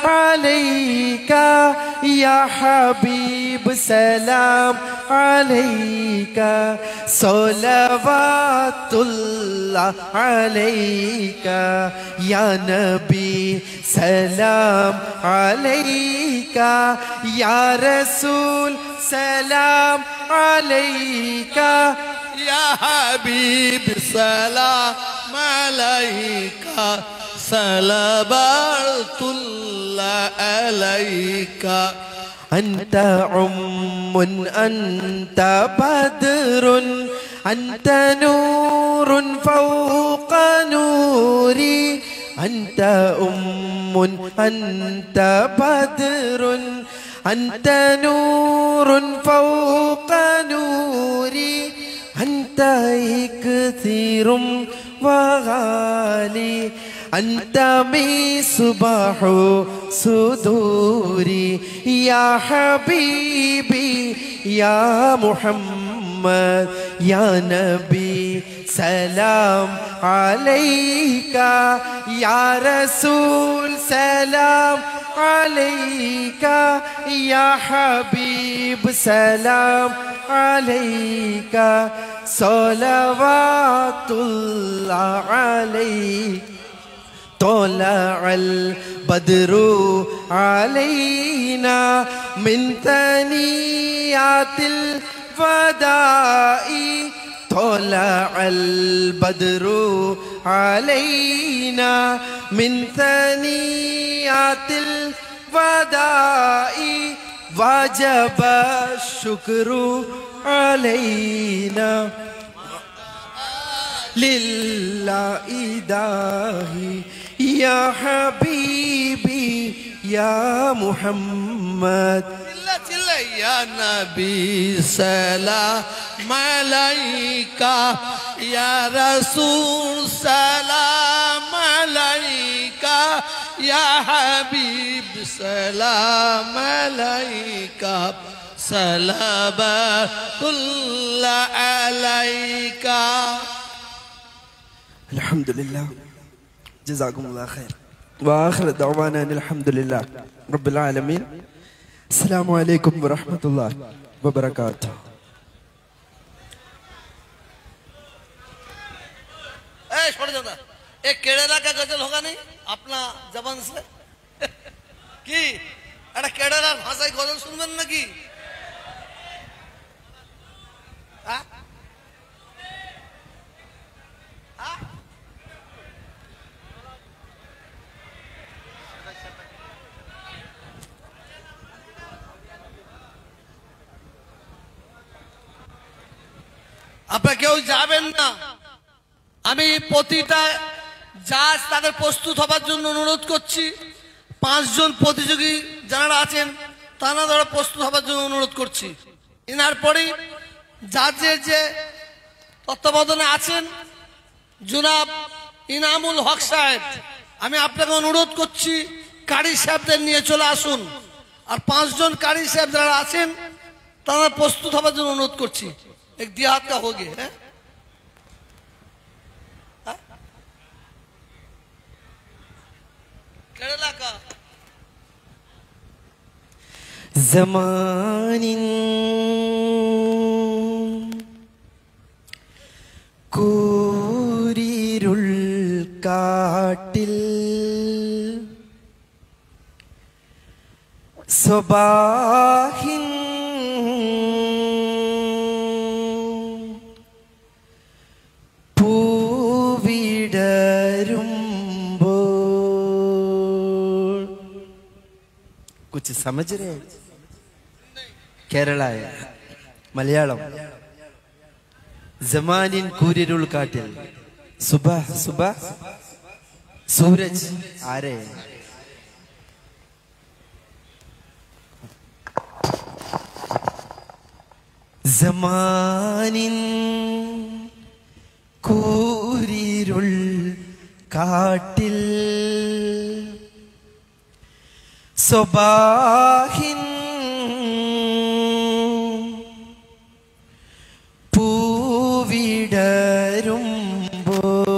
عليك يا حبيب سلام عليك صلوات الله عليك يا نبي سلام عليك يا رسول سلام عليك يا حبيب سلام عليك صلوات الله عليك أنت أنت بدر أنت نور فوق نوري أنت أنت بدر أنت نور فوق نوري أنت كثير وغالي أنت مصباح صدوري يا حبيبي يا محمد يا نبي سلام عليك يا رسول سلام عليك يا حبيب سلام عليك صلوات الله عليك طلع البدر علينا من ثنيات الوداع طلع البدر علينا من ثنيات الوداع وجب الشكر علينا لله إلهي يا حبيبي يا محمد يا نبي سلام عليك يا رسول سلام عليك يا حبيب سلام عليك صلوات الله عليك. الحمد لله جزاكم الله خير وآخر دعوانا أن الحمد لله رب العالمين. السلام عليكم ورحمة الله وبركاته. छोड़ देता एक केरला का गजल होगा नहीं अपना जबान से कि अरे केरला भाषा की गजल सुनबेन ना कि আপনারা কেউ যাবেন না আমি প্রতিটা জাজ তাদের প্রস্তুত হবার জন্য অনুরোধ করছি 5 জন প্রতিযোগী যারা আছেন তারা ধরে প্রস্তুত হবার জন্য অনুরোধ করছি এনার পরেই জাজের যে তত্ত্বাবধানে আছেন জনাব ইনামুল হক সাহেব আমি আপনাকে অনুরোধ করছি কারি সাহেবদের নিয়ে চলে আসুন আর 5 জন কারি সাহেব যারা আছেন তারা প্রস্তুত হবার জন্য অনুরোধ করছি एक देहात का हो गया है केरला का زمان കൂരിരുൾ കാട്ടിൽ സ്വബാഹിൻ कुछ समझ रहे केरला है मलयालम जमानिन കൂരിരുൾ കാട്ടിൽ सुबह सुबह सूरज आ रहे जमानिन കൂരിരുൾ കാട്ടിൽ സ്വബാഹിൻ പൂവിടരുമ്പോൾ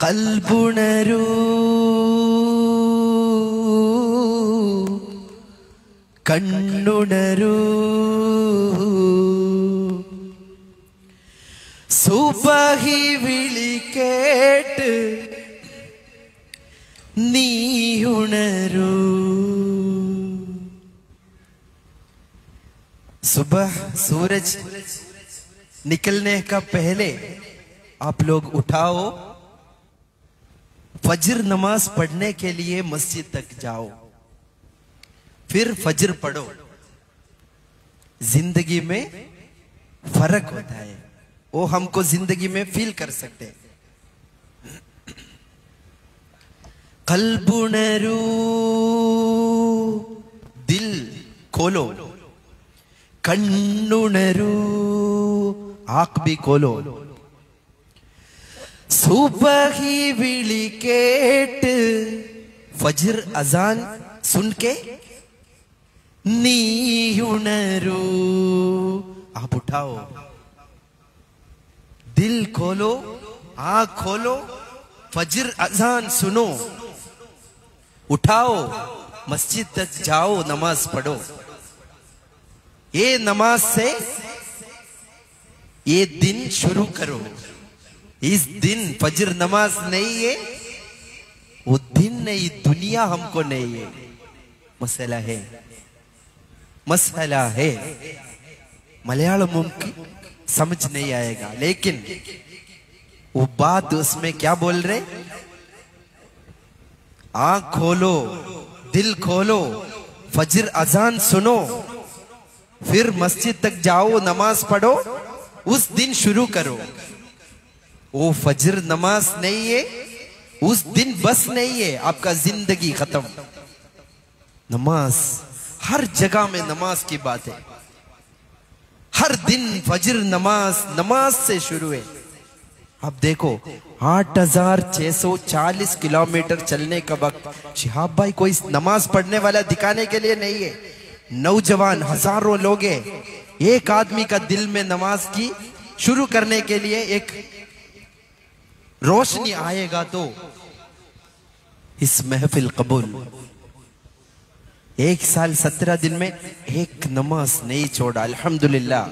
കൽബുണരൂ കണ്ണുണരൂ സുബഹി വിളി കേട്ട് നീ ഉണരൂ. सुबह सूरज निकलने का पहले आप लोग उठाओ, फजर नमाज पढ़ने के लिए मस्जिद तक जाओ, फिर फजर पढ़ो. जिंदगी में फर्क होता है, वो हमको जिंदगी में फील कर सकते हैं. कल्बुनरू, दिल खोलो. कन्नुनरू, आंख भी खोलो. सुबही विली केट, फजर अजान सुन के नीयुनरू. आप उठाओ, दिल खोलो, आंख खोलो, फजर अजान सुनो, उठाओ, मस्जिद तक जाओ, नमाज पढ़ो. ये नमाज से ये दिन शुरू करो. इस दिन फजर नमाज नहीं है, वो दिन नहीं, दुनिया हमको नहीं है. मसला है, मसला है. मलयालम मुमकिन समझ नहीं आएगा, लेकिन वो बात उसमें क्या बोल रहे. आंख खोलो, दिल खोलो, फजर अजान सुनो, फिर मस्जिद तक जाओ, नमाज पढ़ो, उस दिन शुरू करो. वो फजर नमाज नहीं है, उस दिन बस नहीं है, आपका जिंदगी खत्म. नमाज हर जगह में नमाज की बात है. हर दिन फजर नमाज, नमाज से शुरू है. अब देखो 8640 किलोमीटर चलने का वक्त, शिहाब भाई कोई नमाज पढ़ने वाला दिखाने के लिए नहीं है. नौजवान हजारों लोग हैं. एक आदमी का दिल में नमाज की शुरू करने के लिए एक रोशनी आएगा तो इस महफिल कबूल. 1 साल 17 दिन में एक नमाज नहीं छोड़ा. अल्हम्दुलिल्लाह.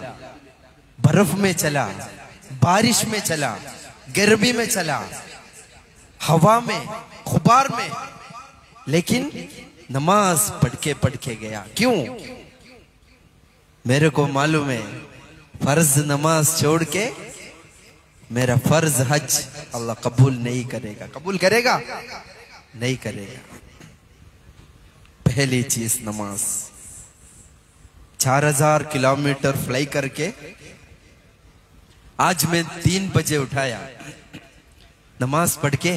बर्फ में चला, बारिश में चला, गर्मी में चला, हवा में, गुबार में, लेकिन नमाज पढ़ के गया. क्यों? मेरे को मालूम है, फर्ज नमाज छोड़ के मेरा फर्ज हज अल्लाह कबूल नहीं करेगा. कबूल करेगा? नहीं करेगा. पहली चीज नमाज. 4000 किलोमीटर फ्लाई करके आज मैं 3 बजे उठाया, नमाज पढ़ के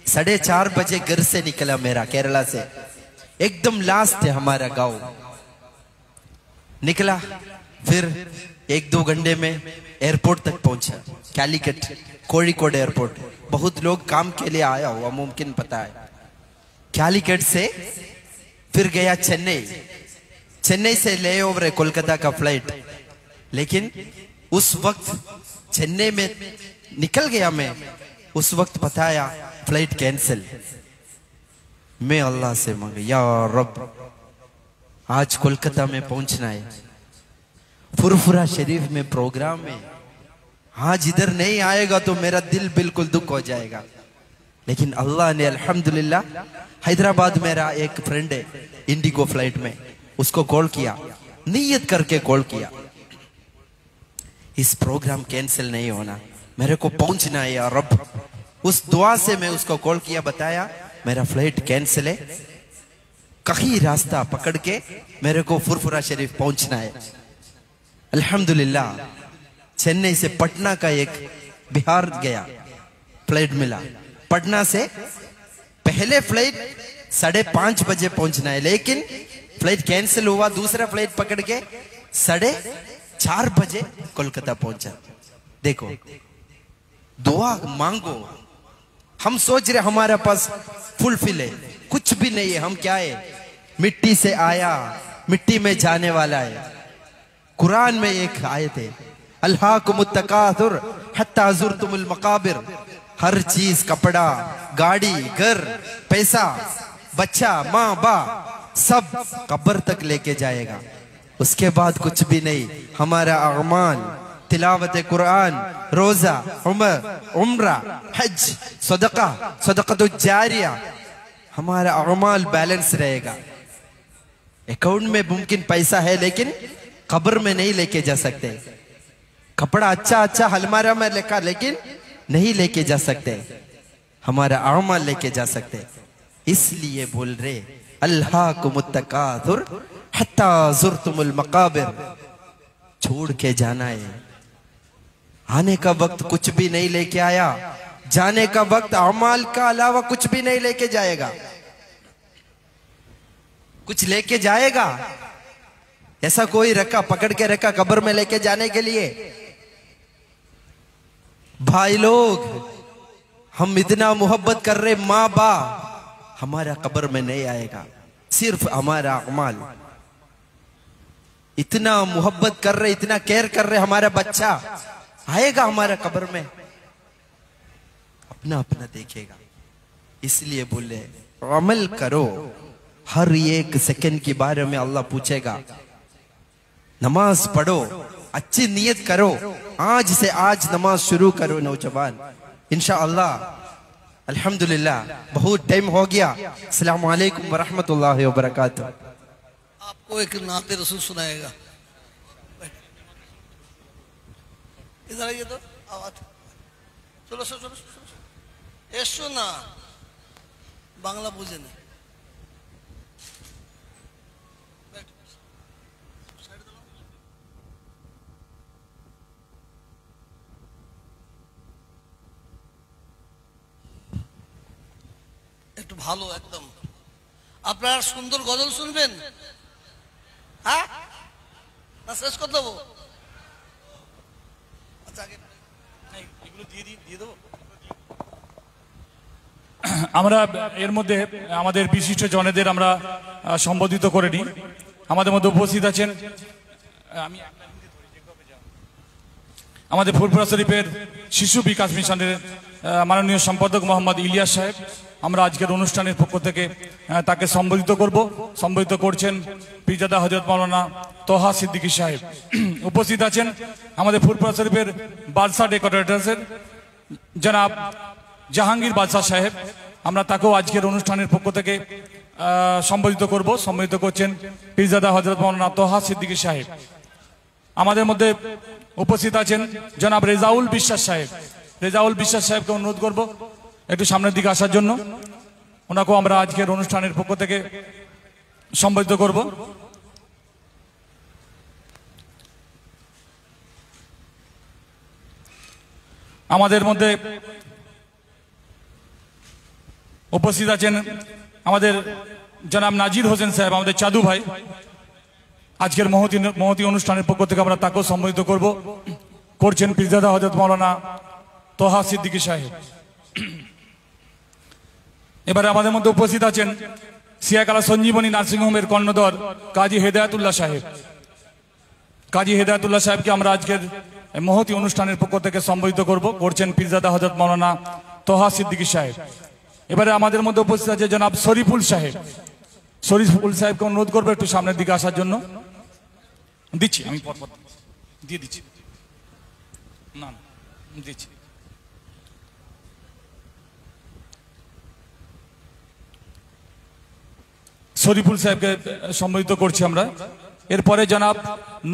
4:30 बजे घर से निकला. मेरा केरला से एकदम लास्ट है हमारा गांव. निकला, फिर 1-2 घंटे में एयरपोर्ट तक पहुंचा. कैलिकट, कोझिकोड एयरपोर्ट. बहुत लोग काम के लिए आया हुआ, मुमकिन पता है. कैलिकट से फिर गया चेन्नई. चेन्नई से ले ओवर है कोलकाता का फ्लाइट. लेकिन उस वक्त चेन्नई में निकल गया मैं, उस वक्त बताया फ्लाइट कैंसिल. मैं अल्लाह से मांगा, या रब आज कोलकाता में पहुंचना है, फुरफुरा शरीफ में प्रोग्राम है, आज इधर नहीं आएगा तो मेरा दिल बिल्कुल दुख हो जाएगा. लेकिन अल्लाह ने अल्हम्दुलिल्लाह, हैदराबाद मेरा एक फ्रेंड है इंडिगो फ्लाइट में, उसको कॉल किया, नियत करके कॉल किया, इस प्रोग्राम कैंसिल नहीं होना, मेरे को पहुंचना है या रब. उस दुआ से मैं उसको कॉल किया, बताया मेरा फ्लाइट कैंसिल है, कहीं रास्ता पकड़ के मेरे को फुरफुरा शरीफ पहुंचना है. अल्हम्दुलिल्लाह. चेन्नई से पटना का एक बिहार गया, फ्लाइट मिला. पटना से पहले फ्लाइट 5:30 बजे पहुंचना है, लेकिन फ्लाइट कैंसिल हुआ. दूसरा फ्लाइट पकड़ के 4:30 बजे कोलकाता पहुंचा. देखो, दुआ मांगो. हम सोच रहे हमारे पास फुलफिल है, कुछ भी नहीं है. हम क्या है, मिट्टी से आया, मिट्टी में जाने वाला है. कुरान में एक आयत है, अल्हाकुमुत तकासुर हत्ता ज़ुरतुमुल मकाबिर. हर चीज, कपड़ा, गाड़ी, घर, पैसा, बच्चा, माँ बाप, सब कब्र तक लेके जाएगा। उसके बाद कुछ भी नहीं। हमारा अमाल, तिलावत कुरान, रोजा, उम्रा, हज, सदका, सदक़तुल जारिया, हमारा अमाल बैलेंस रहेगा। अकाउंट में मुमकिन पैसा है लेकिन कब्र में नहीं लेके जा सकते। कपड़ा अच्छा अच्छा अलमारी में लेकर लेकिन नहीं लेके जा सकते। हमारा अमाल लेके जा सकते। इसलिए बोल रहे अल्हाकुमुत तकासुर हत्ता ज़ुरतुमुल मकाबिर। छोड़ के जाना है। आने का वक्त कुछ भी नहीं लेके आया, जाने का वक्त अमाल का अलावा कुछ भी नहीं लेके जाएगा। कुछ लेके जाएगा ऐसा कोई रखा, पकड़ के रखा कब्र में लेके जाने के लिए? भाई लोग, हम इतना मोहब्बत कर रहे माँ बाप, हमारा कब्र में नहीं आएगा, सिर्फ हमारा अमाल। इतना मोहब्बत कर रहे, इतना केयर कर रहे, हमारा बच्चा आएगा हमारा कब्र में, अपना अपना देखेगा। इसलिए बोले अमल करो। हर एक सेकंड के बारे में अल्लाह पूछेगा। नमाज पढ़ो, अच्छी नियत करो। आज से आज नमाज शुरू करो नौजवान, इंशाअल्लाह। अल्हम्दुलिल्लाह, बहुत टाइम हो गया। अस्सलाम वालेकुम व रहमतुल्लाहि व बरकातुहू। आपको एक नाते रसूल सुनाएगा। इधर आइए तो आवाज। चलो चलो चलो, एसो ना, बांग्ला बुझे नहीं। একটু ভালো একদম। আপনারা সুন্দর গজল শুনবেন? হ্যাঁ, না শেষ করে দেবো? আচ্ছা, আগে এগুলো দিয়ে দেবো। আমরা এর মধ্যে আমাদের বিশিষ্ট জনেদের আমরা সম্বোধিত করে নিই। আমাদের মধ্যে উপস্থিত আছেন আমাদের ফুরফুরা শরীফের শিশু বিকাশ মিশনের মাননীয় সম্পাদক মোহাম্মদ ইলিয়াস সাহেব। আমরা আজকের অনুষ্ঠানের পক্ষ থেকে তাকে সম্বোধিত করব। সম্বোধিত করছেন পীরজাদা হযরত মাওলানা তোহা সিদ্দিকী সাহেব। উপস্থিত আছেন আমাদের ফুরফুরা শরীফের বাদশাহ ডেকোরেটরসের জনাব জাহাঙ্গীর বাদশাহ সাহেব। আমরা তাকেও আজকের অনুষ্ঠানের পক্ষ থেকে সম্বোধিত করব। সম্বোধিত করছেন পীরজাদা হযরত মাওলানা তোহা সিদ্দিকী সাহেব। আমাদের মধ্যে উপস্থিত আছেন জনাব রেজাউল বিশ্বাস সাহেব। রেজাউল বিশ্বাস সাহেবকে অনুরোধ করব একটু সামনের দিকে আসার জন্য। ওনাকেও আমরা আজকের অনুষ্ঠানের পক্ষ থেকে সম্বোধিত করব। আমাদের মধ্যে উপস্থিত আছেন আমাদের জনাব নাজির হোসেন সাহেব, আমাদের চাদু ভাই। আজকের মহতি অনুষ্ঠানের পক্ষ থেকে আমরা তাকেও সম্বোধিত করব। করছেন পীরজাদা হযরত মাওলানা তোহা সিদ্দিকী সাহেব। এবারে আমাদের মধ্যে উপস্থিত আছেন সিয়াকালা সঞ্জীবনী নার্সিংহোমের কর্ণধর কাজী হেদায়েতুল্লাহ সাহেব। কাজী হেদায়েতুল্লাহ সাহেবকে আমরা আজকের মহতি অনুষ্ঠানের পক্ষ থেকে সম্বোধিত করব। করছেন পীরজাদা হযরত মাওলানা তোহা সিদ্দিকী সাহেব। এবারে আমাদের মধ্যে উপস্থিত আছে জনাব শরীফুল সাহেব। শরীফুল সাহেবকে অনুরোধ করবো একটু সামনের দিকে আসার জন্য। দিচ্ছি আমি পরপর দিয়ে দিচ্ছি। না দিচ্ছি। শরীফুল সাহেবকে সম্বোধিত করছি আমরা। এরপরে জনাব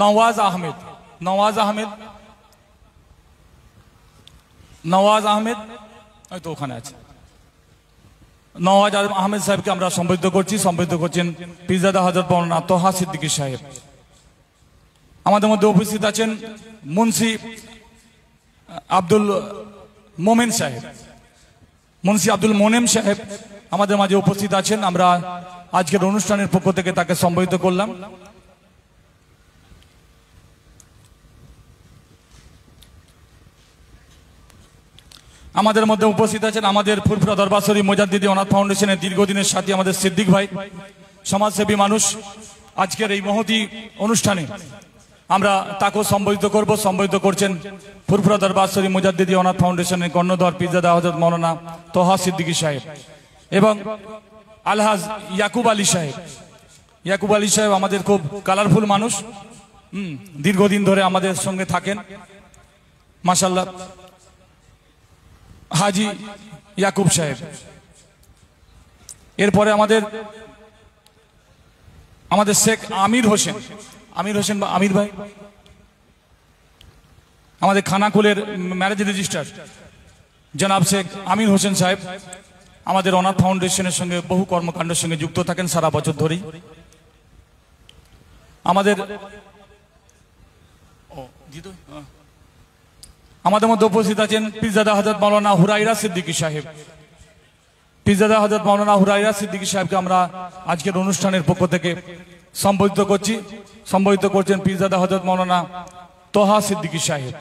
নওয়াজ আহমেদ। নওয়াজ আহমেদ, নওয়াজ আহমেদ হয়তো ওখানে আছে। নওয়াজ আহমেদ সাহেবকে আমরা সম্বোধিত করছি। সম্বোধিত করছেন পীরজাদা হযরত মাওলানা তোহা সিদ্দিকী সাহেব। আমাদের মধ্যে উপস্থিত আছেন মুন্সি আব্দুল মোমেন সাহেব। মুন্সি আব্দুল মোনেম সাহেব আমাদের মাঝে উপস্থিত আছেন। আমরা আজকের অনুষ্ঠানের পক্ষ থেকে তাকে সম্বোধিত করলাম। আমাদের মধ্যে উপস্থিত আছেন আমাদের ফুরফুরা দরবার শরীফ মুজাদ্দিদি অনাথ ফাউন্ডেশনের দীর্ঘদিনের সাথী আমাদের সিদ্দিক ভাই, সমাজসেবী মানুষ। আজকের এই মহতি অনুষ্ঠানে আমরা তাকেও সম্বোধিত করব। সম্বোধিত করছেন ফুরফুরা দরবার শরীফ মুজাদ্দিদি অনাথ ফাউন্ডেশনের কর্ণধর পীরজাদা হযরত মাওলানা তোহা সিদ্দিকী সাহেব এবং আলহাজ ইয়াকুব আলী সাহেব। ইয়াকুব আলী সাহেব আমাদের খুব কালারফুল মানুষ, দীর্ঘদিন ধরে আমাদের সঙ্গে থাকেন মাশাআল্লাহ। হাজি ইয়াকুব সাহেব, এরপরে আমাদের শেখ আমির হোসেন বা আমির ভাই, আমাদের খানাকুলের ম্যারেজ রেজিস্ট্রার জনাব শেখ আমির হোসেন সাহেব আমাদের অনাথ ফাউন্ডেশনের সঙ্গে বহু কর্মকাণ্ডের সঙ্গে যুক্ত থাকেন সারা বছর ধরেই। আমাদের মধ্যে উপস্থিত আছেন পীরজাদা হযরত মাওলানা হুরাইরা সিদ্দিকী সাহেব। পীরজাদা হযরত মাওলানা হুরাইরা সিদ্দিকী সাহেবকে আমরা আজকের অনুষ্ঠানের পক্ষ থেকে সম্বোধিত করছেন পীরজাদা হযরত মাওলানা তোহা সিদ্দিকী সাহেব।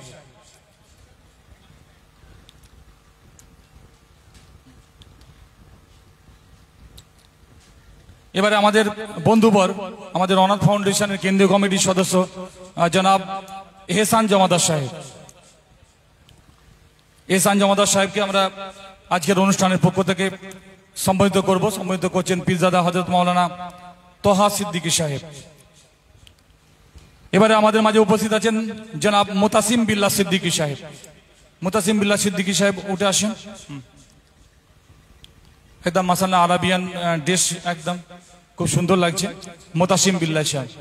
এবারে আমাদের বন্ধুবর, আমাদের অনাথ ফাউন্ডেশনের কেন্দ্রীয় কমিটির সদস্য জনাব এহসান জমাদার সাহেব। এহসান জমাদার সাহেবকে আমরা আজকের অনুষ্ঠানের পক্ষ থেকে সম্বোধিত করছেন পীরজাদা হযরত মাওলানা তোহা সিদ্দিকী সাহেব। এবারে আমাদের মাঝে উপস্থিত আছেন জনাব মুতাসিম বিল্লাহ সিদ্দিকী সাহেব। মুতাসিম বিল্লাহ সিদ্দিকী সাহেব উঠে আসেন। একদম মাশাআল্লাহ আরাবিয়ান ড্রেস, একদম খুব সুন্দর লাগছে। মুতাসিম বিল্লাহ সাহেব।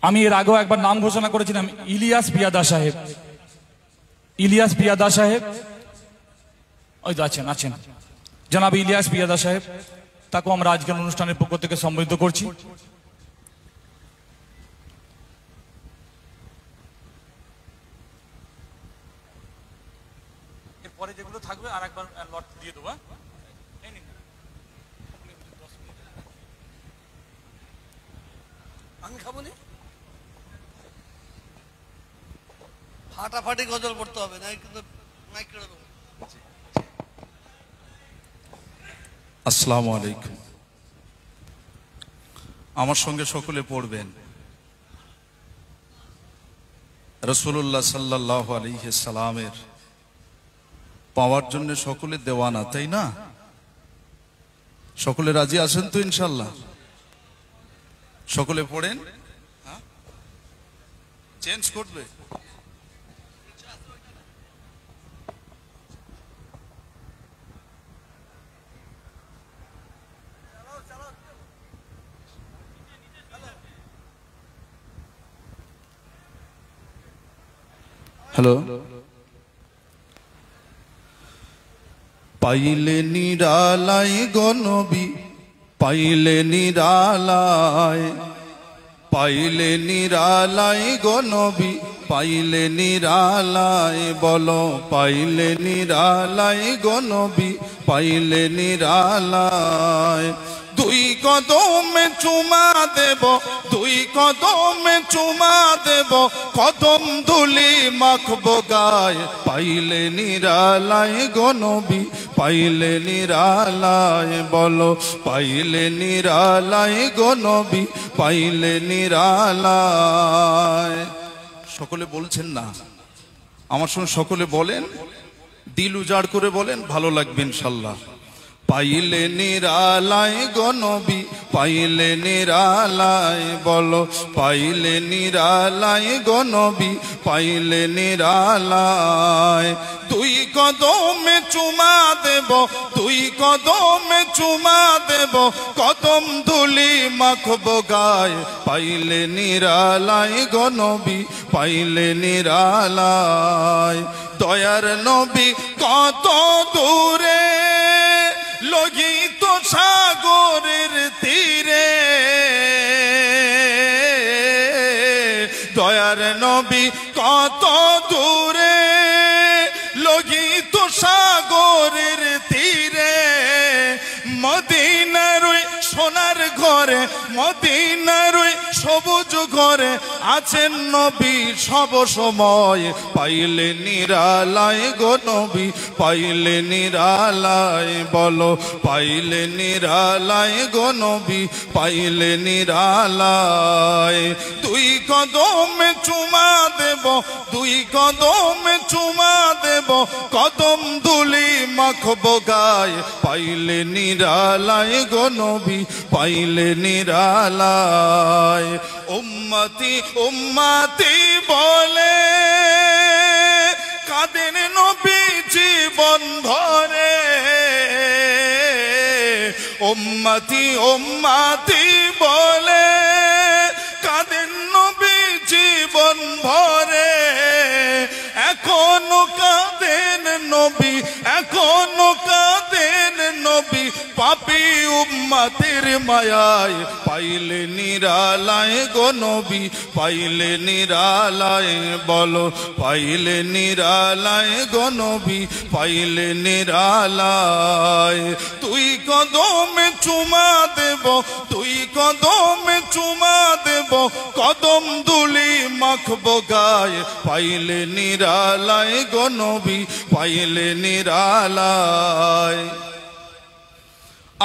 আমি এর আগেও একবার নাম ঘোষণা করেছিলাম, ইলিয়াস পিয়াদা সাহেব। ইলিয়াস পিয়াদা সাহেব ওই তো আছেন জনাব ইলিয়াস পিয়াদা সাহেব, তাকেও আমরা আজকের অনুষ্ঠানের পক্ষ থেকে সম্বোধিত করছি। এরপরে যেগুলো থাকবে আর একবার লট দিয়ে দেবো। আমি খাবো নি, ফাটাফাটি গজল পড়তে হবে না, কিন্তু মাইক কেটে দেবো। আসসালামু আলাইকুম। আমার সঙ্গে সকলে পড়বেন। রাসূলুল্লাহ সাল্লাল্লাহু আলাইহি সাল্লামের পাওয়ার জন্য সকলে দেওয়ানা, তাই না? সকলে রাজি আছেন তো ইনশাআল্লাহ? সকলে পড়েন। চেঞ্জ করবে? হ্যালো। পাইলে নিরালায় গো নবী, পাইলে নিরালায়, পাইলে নিরালায় গো নবী, পাইলে নিরালায়, বলো পাইলে নিরালায় গো নবী, পাইলে নিরালায়। দুই কদমে চুমা দেব, দুই কদমে চুমা দেব, কদম ধুলি মাখবো গায়, পাইলে নিরালায় গো নবী, পাইলে নিরালায়, বলো পাইলে নিরালায় গো নবী, পাইলে নিরালায়। সকলে বলছেন না? আমার সঙ্গে সকলে বলেন, দিল উজাড় করে বলেন, ভালো লাগবে ইনশাল্লাহ। পাইলে নিরালায় গো নবী, পাইলে নিরালায়, বলো পাইলে নিরালায় গো নবী, পাইলে নিরালায়। দুই কদমে চুমা দেব, দুই কদমে চুমা দেব, কদম ধুলি মাখবো গায়, পাইলে নিরালায় গো নবী, পাইলে নিরালায়। দয়ার নবী কত দূরে, লোহিত সাগরের তীরে, দয়ার নবী কত দূরে, লোহিত সাগরের তীরে। মদিনার ওই সোনার ঘরে, মদিনার ওই সবুজ ঘরে আছেন নবী সব সময়, পাইলে নিরালায় গো নবী, পাইলে নিরালায়, বলো পাইলে নিরালায় গো নবী, পাইলে নিরালায়। দুই কদমে চুমা দেব, দুই কদমে চুমা দেব, কদম দুলি মাখবো গায়ে, পাইলে নিরালায় গো নবী, পাইলে নিরালায়। উম্মতি উম্মতি বলে কাঁদেন নবী জীবন ভরে, উম্মতি উম্মতি বলে কাঁদেন নবী জীবন ভরে। এখনো কাঁদেন নবী, এখনো কাঁদেন নবী, পাপী উম্মতের মায়ায়, পাইলে নিরালায় গো নবী, পাইলে নিরালায়, বলো পাইলে নিরালায় গো নবী, পাইলে নিরালায়। তুই কদমে চুমা দেব, তুই কদমে চুমা দেব, কদম দুলি মাখবো গায়ে, পাইলে নিরালায় গো নবী, পাইলে নিরালায়।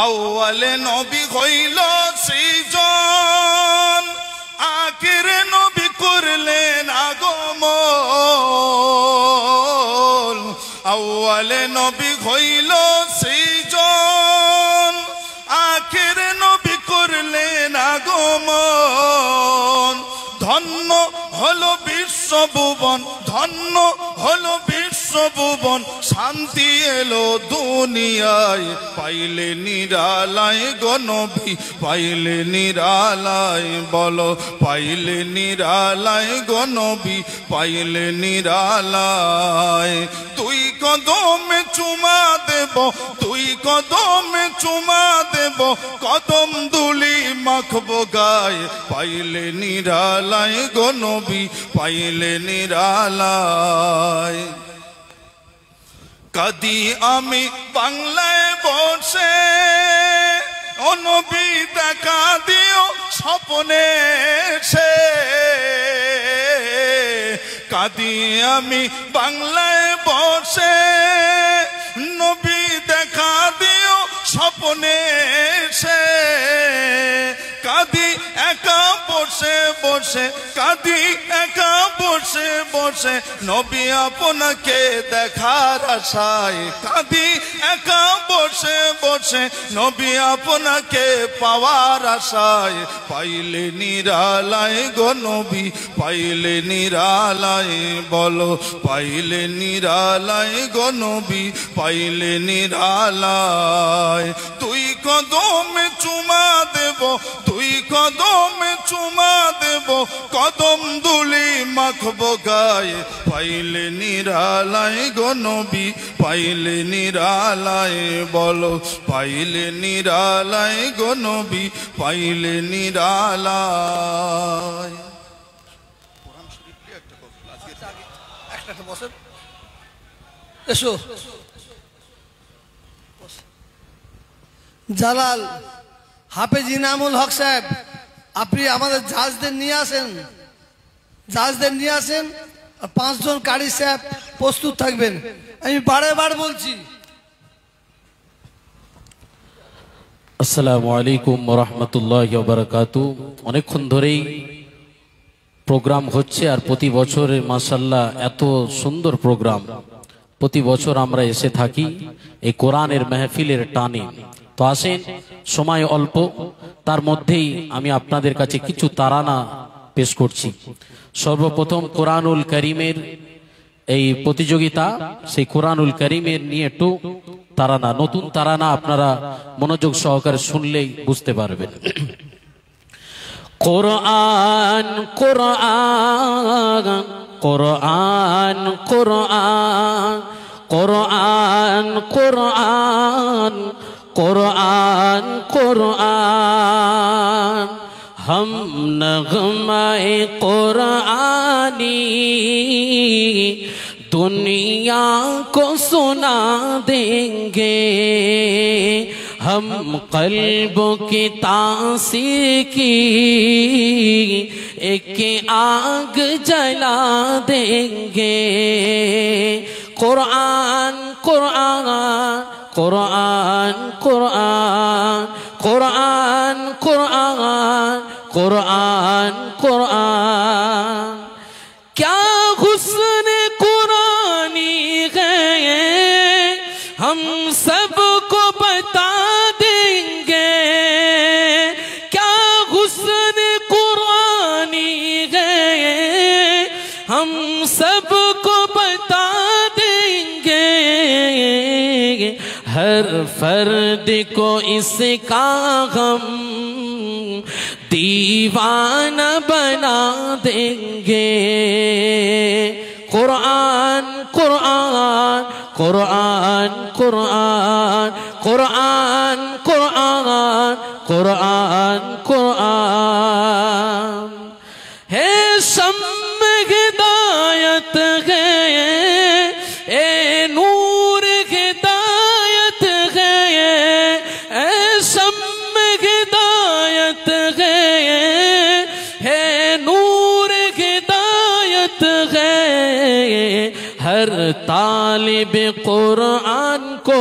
আউয়ালে নবী হইল সৃজন, আখিরে নবী করলেন আগমন। আউয়ালে নবী হইল সৃজন, আখিরে নবী করলেন আগমন। ধন্য হলো বিশ্বভুবন, ধন্য হলো বিশ্বভুবন, শান্তি এলো দুনিয়ায়, পাইলে নিরালায় গো নবী, পাইলে নিরালায়, বলো পাইলে নিরালায় গো নবী, পাইলে নিরালায়। তুই কদমে চুমা দেব, তুই কদমে চুমা দেব, কদম দুলি মাখবো গায়ে, পাইলে নিরালায় গো নবী, পাইলে নিরালায়। কাদি আমি বাংলায় বসে, ও নবী দেখা দিও স্বপ্নে সে। কাদি আমি বাংলায় বসে, নবী দেখা দিও স্বপ্নে সে। কাদি একা বসে বসে, কাদি একা বসে বসে, নবী আপনাকে দেখার আশায়। কাদি একা বসে বসে, নবী আপনাকে পাওয়ার আশায়, পাইলে নিরালায় গো নবী, পাইলে নিরালায়, বলো পাইলে নিরালায় গো নবী, পাইলে নিরালায়। তুই কদমে চুমা দেব, তুই কদমে চুমা দেব, কদম দুলি মাখবো গায়ে, পাইলে নিরালায় গো নবী, পাইলে নিরালায়, বলো পাইলে নিরালায় গো নবী, পাইলে নিরালায়। এসো জালাল হাফেজ ইনামুল হক সাহেব, আপনি আমাদের জাজদের নিয়ে আসেন, জাজদের নিয়ে আসেন, আর 5 জন কারি সাহেব প্রস্তুত থাকবেন। আমি বারবার বলছি। আসসালামু আলাইকুম ওয়া রাহমাতুল্লাহি ওয়া বারাকাতুহু। অনেকক্ষণ ধরেই প্রোগ্রাম হচ্ছে, আর প্রতি বছরের মাশাআল্লাহ এত সুন্দর প্রোগ্রাম, প্রতি বছর আমরা এসে থাকি এই কোরআনের মেহফিলের টানে। তো আসেন, সময় অল্প, তার মধ্যেই আমি আপনাদের কাছে কিছু তারানা পেশ করছি। সর্বপ্রথম কোরআনুল কারীমের এই প্রতিযোগিতা, সেই কোরআনুল কারীমের নিয়ে একটু তারানা, নতুন তারানা, আপনারা মনোযোগ সহকারে শুনলেই বুঝতে পারবেন। কোরআন কোরআন কোরআন কোরআন কোরআন কোরআন কোরআন কোরআন हम नग़्मे कुरानी दुनिया को सुना देंगे, हम कल्बों की तासीर की एक आग जला देंगे। कुरान कुरान कुरान कुरान कुरान कुरान कुरान कुरान, क्या हुस्न कुरानी है हम सबको बता देंगे। क्या हुस्न कुरानी है हम सबको बता देंगे। हर फर्द को इसका हम दीवाना बना देंगे। कुरान कुरान कुरान कुरान कुरान कुरान कुरान कुरान है शम्म हिदायत है, ए नूर हिदायत है, ए शम्म हिदायत है नूर हिदायत है। हर तालिब कुरान को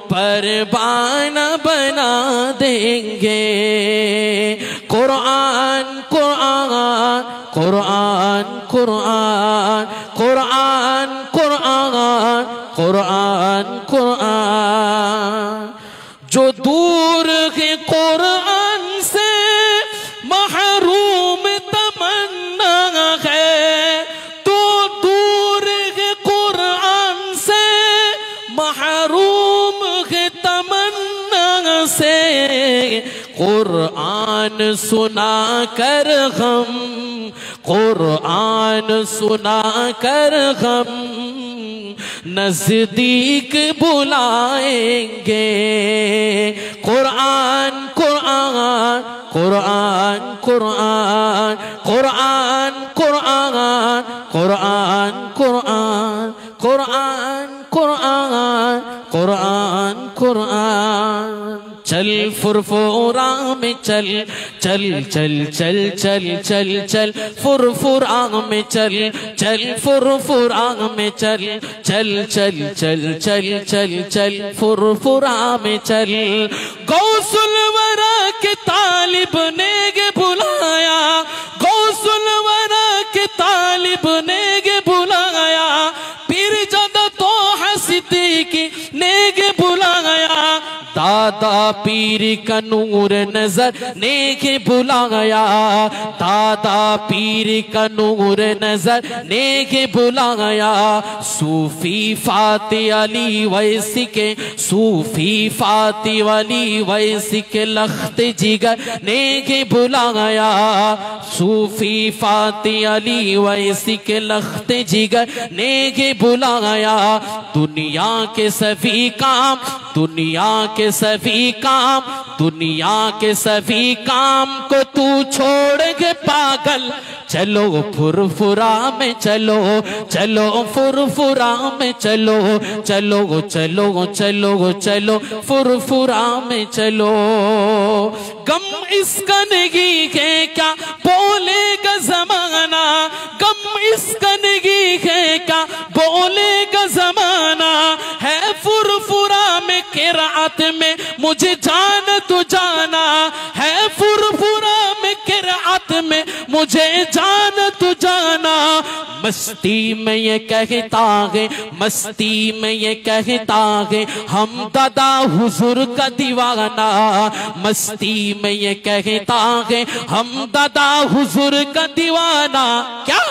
परवाना बना देंगे। कुरान कुरान कुरान कुरान कुरान कुरान कुरान कुरान, जो दूर है कुरान से महरूम तमन्ना है, तो दूर है कुरान से महरूम है तमन्ना से। कुरान सुना कर हम, कुरान सुना कर हम नजदीक बुलाएंगे। कुरान कुरान कुरान कुरान कुरान कुरान कुरान कुरान कुरान कुरान कुरान कुरान। चल फुरफुरा में चल चल चल चल चल चल चल फुरफुरा में चल चल फुरफुरा में चल चल चल चल चल चल चल फुरफुरा में चल। गौसुल वरा के तालिब ने गे बुलाया, गौसुल वरा के तालिब ने गे बुलाया, पीर जदा तो हंसती की ने गे बुलाया। दादा पीर का नूर नजर नेके बुलाया, दादा पीर का नूर नजर नेके बुलाया। सूफी फाते अली वैसी के, सूफी फाते अली वैसी के लख्त जिगर नेके बुलाया। सूफी फाते अली वैसी के लख्त जिगर नेके बुलाया। दुनिया के सभी काम, दुनिया के सभी काम, दुनिया के सभी काम को तू छोड़ के पागल, चलो फुरफुरा में चलो, चलो फुरफुरा में चलो, चलो चलो चलो चलो फुरफुरा में चलो। गम इसका नहीं है क्या बोलेगा जमाना, गम इसका नहीं है क्या बोलेगा जमाना। है फुरफुरा में किरात में मुझे जान तू जाना, है फुरफुरा में किरात में मुझे जान तू जाना। मस्ती में ये कहता है, मस्ती में ये कहता है हम दादा हुजूर का दीवाना। मस्ती में ये कहता है हम दादा हुजूर का दीवाना। क्या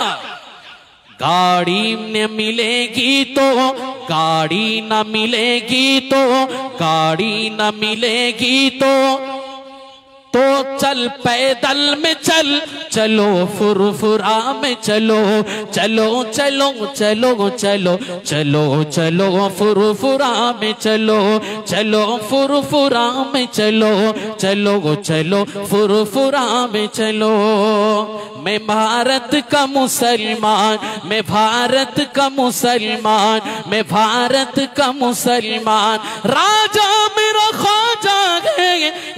गाड़ी न मिलेगी तो, गाड़ी न मिलेगी तो, गाड़ी न मिलेगी तो चल पैदल में चल, चलो फुरफुरा में चलो, चलो चलो चलो चलो चलो चलो फुरफुरा में चलो, चलो फुरफुरा में चलो, चलो चलो फुरफुरा में चलो। मैं भारत का मुसलमान, मैं भारत का मुसलमान, मैं भारत का मुसलमान। राजा मेरा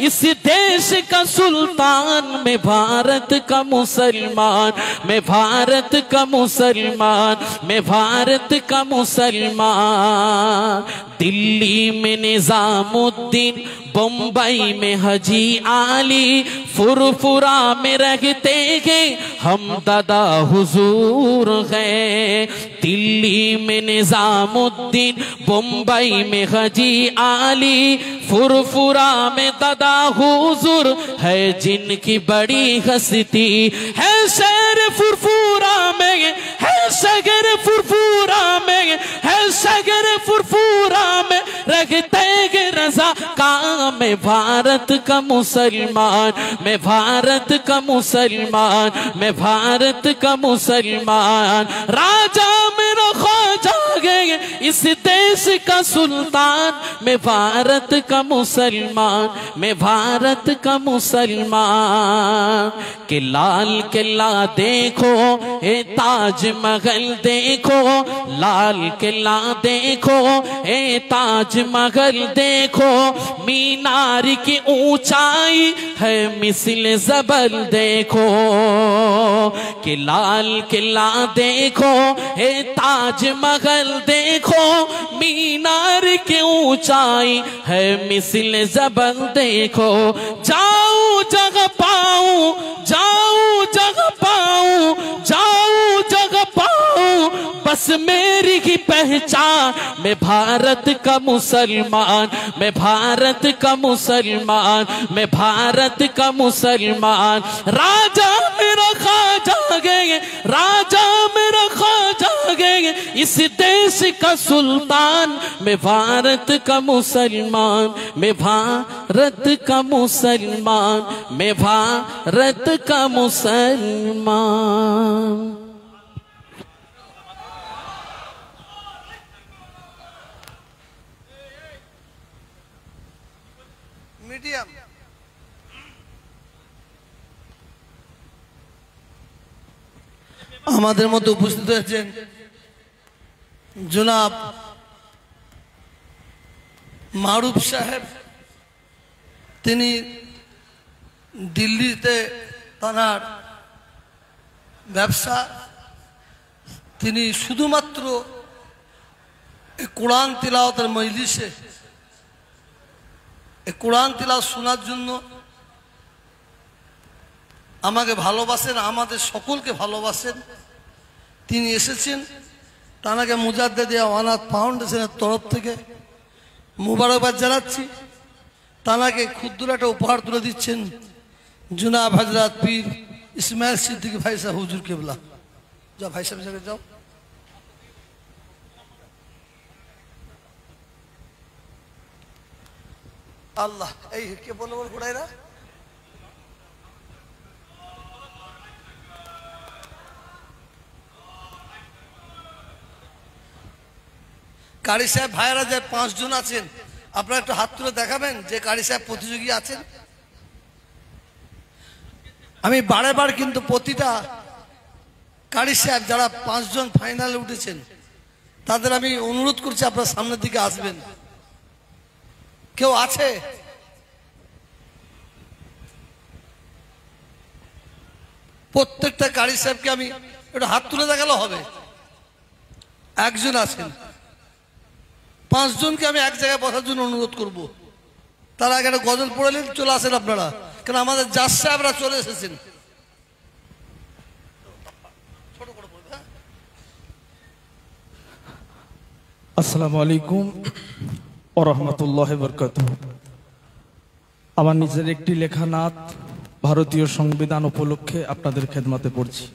इस देश का सुल्तान, मैं भारत का मुसलमान, मैं भारत का मुसलमान, मैं भारत का मुसलमान। दिल्ली में निजामुद्दीन, बम्बई में हाजी आली, फुरफुरा में रहते हैं हम दादा हुजूर हैं। दिल्ली में निजामुद्दीन, बम्बई में हाजी आली, फुरफुरा में दादा हुजूर है जिनकी बड़ी हस्ती है। शहर फुरफुरा में है, शहर फुरफुरा में है, शहर फुरफुरा में रहते हैं रजा का। मैं भारत का मुसलमान, मैं भारत का मुसलमान, मैं भारत का मुसलमान। राजा मेरा ख्वाजा गए इस देश का सुल्तान, मैं भारत का मुसलमान, मैं भारत का मुसलमान। के लाल किला देखो, ए ताजमहल देखो, लाल किला देखो, ए ताजमहल देखो, मीनार की ऊंचाई है मिस्ल जबल देखो। कि लाल किला देखो, ए ताजमहल देखो, मीनार की ऊंचाई है मिस्ल जबल देखो। जाऊं जगह पाऊं, जाऊं जगह पाऊं, जाऊं जगह पाऊं, बस मेरी ही पहचान। मैं भारत का मुसलमान, मैं भारत का मुसलमान, मैं भारत का मुसलमान। राजा मेरा ख्वाजा गए, राजा मेरा ख्वाजा गए इस देश का सुल्तान, मैं भारत का मुसलमान, मैं भारत का मुसलमान, मैं भारत का मुसलमान। মিডিয়াম আমাদের মধ্যে উপস্থিত হয়েছেন জনাব মারুফ সাহেব। তিনি দিল্লিতে তার ব্যবসা, তিনি শুধুমাত্র কোরআন তিলাওয়াতের মজলিসে কোরআন তিলাওয়াত শোনার জন্য আমাকে ভালোবাসেন, আমাদের সকলকে ভালোবাসেন। তিনি এসেছেন, তানাকে মুজাদ্দেদিয়া অনাথ ফাউন্ডেশনের তরফ থেকে মুবারকবাদ জানাচ্ছি। তানাকে ক্ষুদ্র একটা উপহার তুলে দিচ্ছেন জনাব হযরত পীর ইসমাইল সিদ্দিকী ভাই সাহেব হুজুর কেবলা। যাও ভাই সাহেব জায়গায় যাও। আল্লাহ এই কে বলে বল ঘোড়াইরা কারি সাহেব ভাইরা যে 5 জন আছেন, আপনারা একটু হাত তুলে দেখাবেন যে কারি সাহেব প্রতিযোগী আছেন। আমি বারেবার কিন্তু প্রতিটা কারি সাহেব যারা 5 জন ফাইনালে উঠেছেন তাদের আমি অনুরোধ করছি আপনারা সামনের দিকে আসবেন। কেউ আছে? প্রত্যেকটা কারি সাহেবকে আমি একটু হাত তুলে দেখালে হবে। একজন আছেন, 5 জনকে আমি এক জায়গায় বসার জন্য অনুরোধ করব। তার আগে একটা গজল পড়ে নিন, চলে আসেন আপনারা, কারণ আমাদের জাজ সাহেবরা চলে এসেছেন। আসসালামু আলাইকুম ওয়া রাহমাতুল্লাহি ওয়া বারাকাতুহু। আমার নিজের একটি লেখা নাত ভারতীয় সংবিধান উপলক্ষে আপনাদের খেদমতে পড়ছি।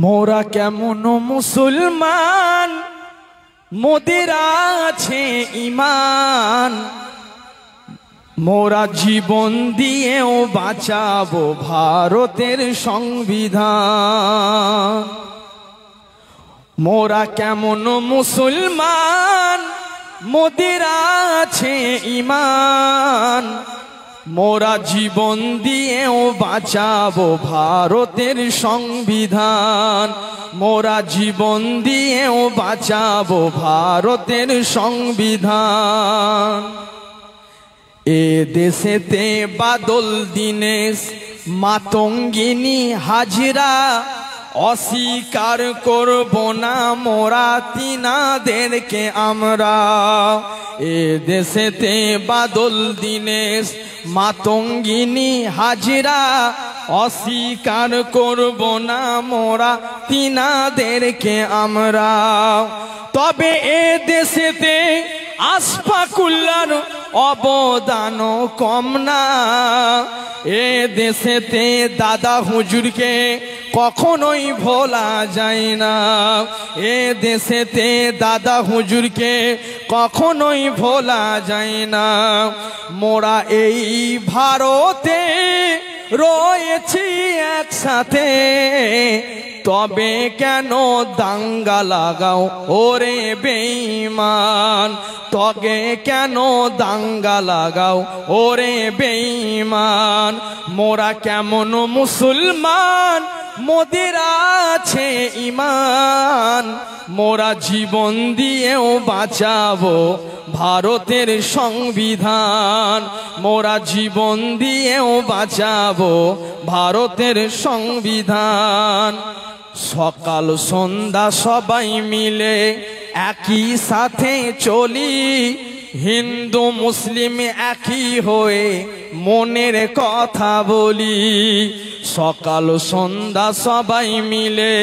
মোরা কেমন মুসলমান, মোদের আছে ঈমান, মোরা জীবন দিয়েও বাঁচাবো ভারতের সংবিধান। মোরা কেমন মুসলমান, মোদের আছে ঈমান, মোরা জীবন দিয়েও বাঁচাবো ভারতের সংবিধান, মোরা জীবন দিয়েও বাঁচাবো ভারতের সংবিধান। এ দেশেতে বাদল দীনেশ মাতঙ্গিনী হাজরা, অস্বীকার করব না মোরা তিনাদেরকে আমরা। এ দেশেতে বাদল দীনেশ মাতঙ্গিনী হাজরা, অস্বীকার করব না মোরা তিনাদেরকে আমরা। তবে এ দেশেতে আশফাকুল্লার অবদান কম না, এ দেশেতে দাদা হুজুরকে কখনোই ভোলা যায় না, এ দেশেতে দাদা হুজুরকে কখনোই ভোলা যায় না। মোরা এই ভারতে রয়েছি একসাথে, তবে কেন দাঙ্গা লাগাও ওরে বেঈমান, তবে কেন দাঙ্গা লাগাও ওরে বেঈমান। মোরা কেমন মুসলমান মোদের আছে ঈমান, মোরা জীবন দিয়েও বাঁচাবো ভারতের সংবিধান, মোরা জীবন দিয়েও বাঁচাবো ভারতের সংবিধান। সকাল সন্ধ্যা সবাই মিলে একই সাথে চলি, হিন্দু মুসলিম একই হয়ে মনের কথা বলি। সকাল সন্ধ্যা সবাই মিলে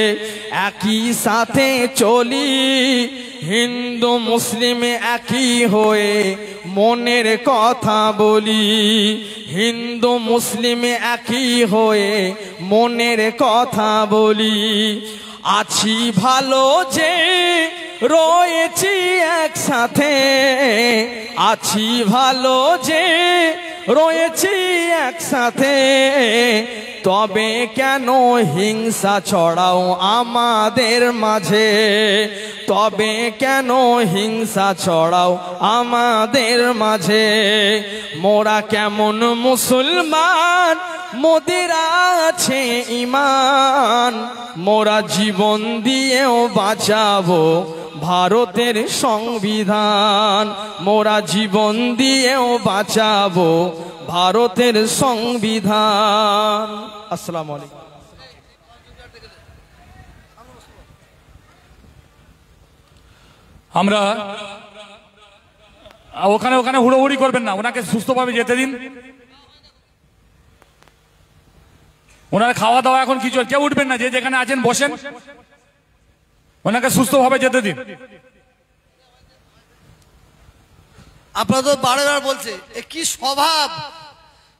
একই সাথে চলি, হিন্দু মুসলিম একই হয়ে মনের কথা বলি। হিন্দু মুসলিম একই হয়ে মনের কথা বলি। আছি ভালো যে রয়েছি একসাথে, আছি ভালো যে রয়েছি একসাথে, তবে কেন হিংসা ছড়াও আমাদের মাঝে, তবে কেন হিংসা ছড়াও আমাদের মাঝে। মোরা কেমন মুসলমান মোদের আছে ঈমান, মোরা জীবন দিয়েও বাঁচাবো ভারতের সংবিধান, মোরা জীবন দিয়েও বাঁচাবো ভারতের সংবিধান। আসসালামু আলাইকুম। আমরা ওখানে ওখানে হুড়োহুড়ি করবেন না, ওনাকে সুস্থভাবে যেতে দিন। ওনার খাওয়া দাওয়া এখন কিছু, কেউ উঠবেন না, যে যেখানে আছেন বসেন, ওনাকে সুস্থভাবে যেতে দিন। আপনারা তো বারবার বলছে এ কি স্বভাব,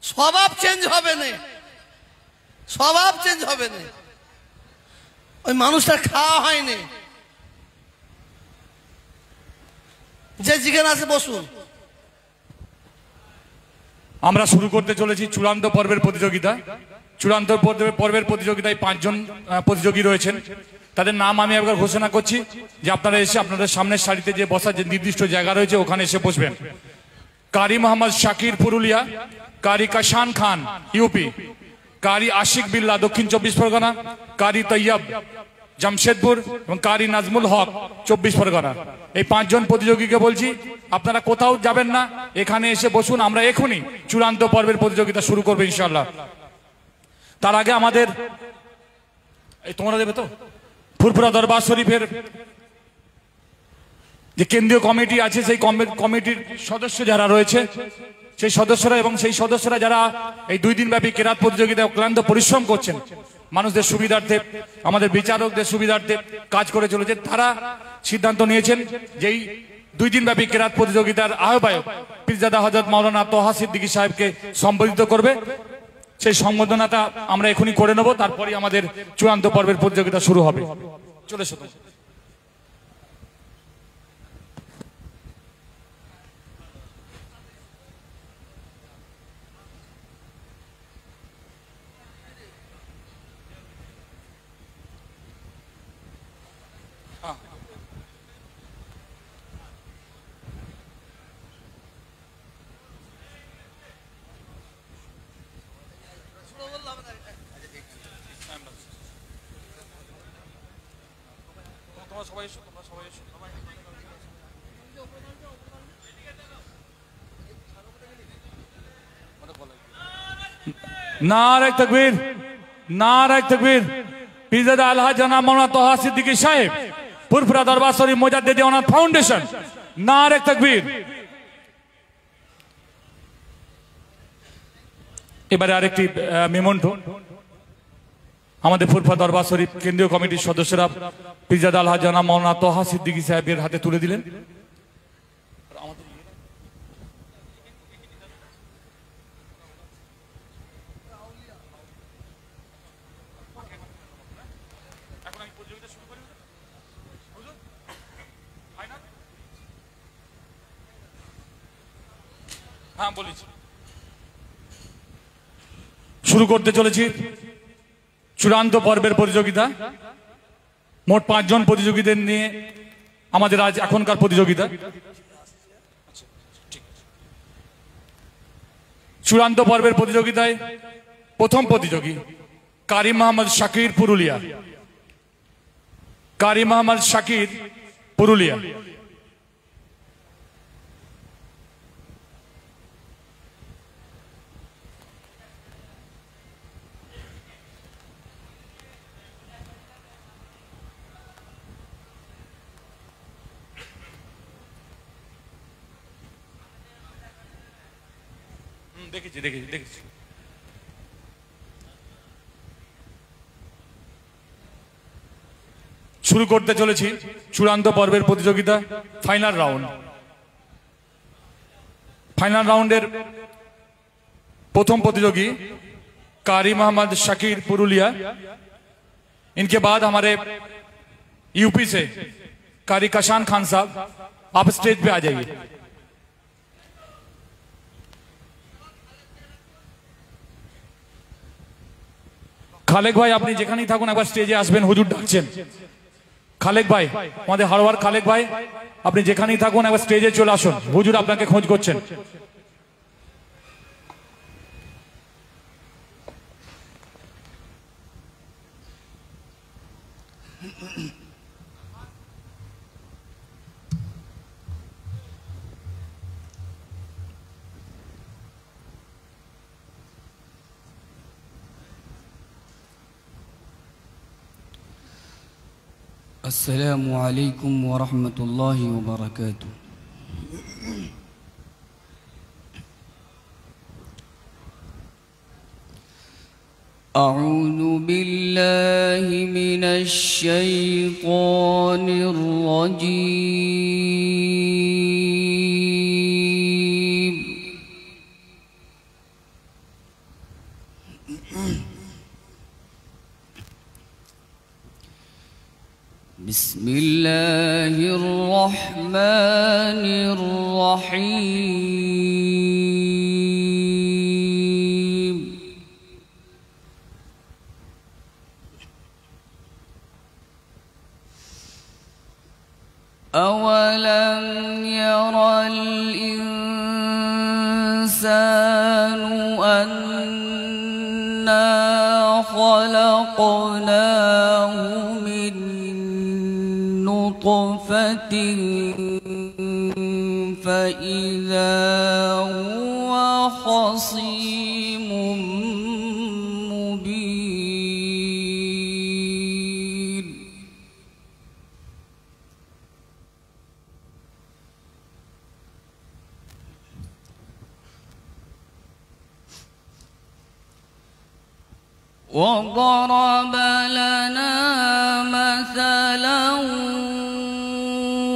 স্বভাব চেঞ্জ হবে না, স্বভাব চেঞ্জ হবে না। ওই মানুষটা খাওয়া হয়নি, যে যেখানে আছে বসুন। আমরা শুরু করতে চলেছি চূড়ান্ত পর্বের প্রতিযোগিতা। চূড়ান্ত পর্বের প্রতিযোগিতায় 5 জন প্রতিযোগী রয়েছেন। তাদের নাম আমি একবার ঘোষণা করছি, যে আপনারা এসে আপনাদের সামনের সারিতে যে বসার যে নির্দিষ্ট জায়গা রয়েছে ওখানে এসে বসবেন। কারি মোহাম্মদ শাকির পুরুলিয়া, কারি কাশান খান ইউপি, কারি আশিক বিল্লাহ দক্ষিণ 24 পরগনা, কারি তৈয়ব জামশেদপুর এবং কারি নাজমুল হক 24 পরগনা। এই 5 জন প্রতিযোগীকে বলছি আপনারা কোথাও যাবেন না, এখানে এসে বসুন। আমরা এখনই চূড়ান্ত পর্বের প্রতিযোগিতা শুরু করবো ইনশাআল্লাহ। তার আগে আমাদের এই তোমরা দেবে তো ফুরফুরা দরবার শরীফের যে কেন্দ্রীয় কমিটি আছে, সেই কমিটির সদস্য যারা রয়েছে, সেই সদস্যরা এবং সেই সদস্যরা যারা এই 2 দিন ব্যাপী কেরাত প্রতিযোগিতায় অক্লান্ত পরিশ্রম করছেন, মানুষদের সুবিধার্থে, আমাদের বিচারকদের সুবিধার্থে কাজ করে চলেছে, তারা সিদ্ধান্ত নিয়েছেন যে এই 2 দিন ব্যাপী কেরাত প্রতিযোগিতার আহ্বায়ক পীরজাদা হযরত মাওলানা তোহা সিদ্দিকী সাহেবকে সম্বোধিত করবে। সেই সম্বোধনাটা আমরা এখনই করে নেব, তারপরে আমাদের চূড়ান্ত পর্বের প্রতিযোগিতা শুরু হবে। চলে এসো। नारे तकबीर, नारे तकबीर। पीरजादा अलहाज जनाब मौलाना तोहा सिद्दीकी साहेब पुरपुरा दरबार शरीफ मुजाद्दिदी अनाथ फाउंडेशन, नारे तकबीर। এবারে আরেকটি মেমন্টো আমাদের ফুরফুরা দরবার শরীফ কেন্দ্রীয় কমিটির সদস্যরা পীরজাদা আলহাজ জনাব মৌলানা তোহা সিদ্দিকী সাহেবের হাতে তুলে দিলেন। হ্যাঁ বলেছি, শুরু করতে চলেছি চূড়ান্ত পর্বের প্রতিযোগিতা। মোট 5 জন প্রতিযোগীদের নিয়ে আমাদের আজ এখনকার প্রতিযোগিতা। চূড়ান্ত পর্বের প্রতিযোগিতায় প্রথম প্রতিযোগী কারি মোহাম্মদ শাকির, পুরুলিয়া। কারি মোহাম্মদ শাকির, পুরুলিয়া। দেখেছি দেখেছি দেখেছি। শুরু করতে চলেছি চূড়ান্ত পর্বের প্রতিযোগিতা, ফাইনাল রাউন্ড। फाइनल राउंडर प्रथम प्रतियोगी कारी मोहम्मद शकीर पुरुलिया। इनके बाद हमारे यूपी से कारी कशान खान साहब, आप स्टेज पे आ जाइए। खालेक भाई अपनी जेखानेই থাকুন একবার স্টেজে আসবেন, হুজুর ডাকছেন। খালেক ভাই, আমাদের হারওয়ার খালেক ভাই, আপনি যেখানেই থাকুন একবার স্টেজে চলে আসুন, হুজুর আপনাকে খোঁজ করছেন। السلام عليكم ورحمة الله وبركاته। أعوذ بالله من الشيطان الرجيم. بسم الله الرحمن الرحيم. أولم ير الإنسان أنا خلقناه من نطفة فإذا هو خصيم مبين. وضرب لنا مثلا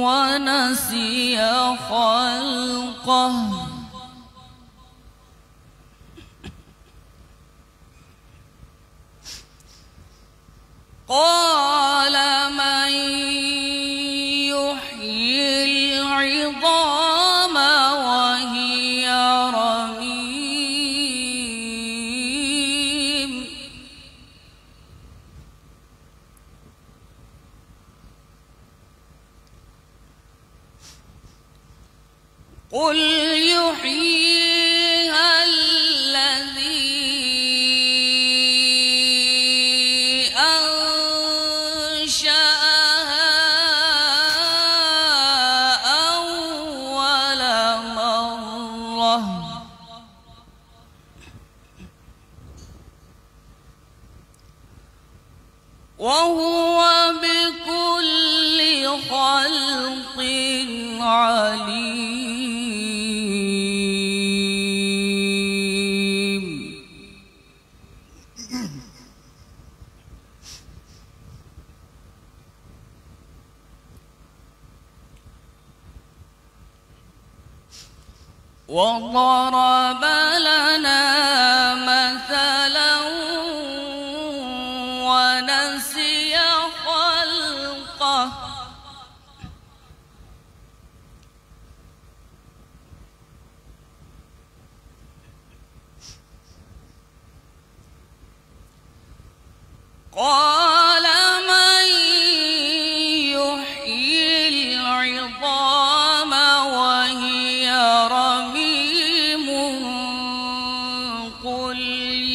ونسي خلقه قال من يحيي العظام وهي رميم. قل يحييها الذي أنشأها عليم. وضرب لنا مثلا ونسي خلقه قال من يحيي العظام وهي رميم قل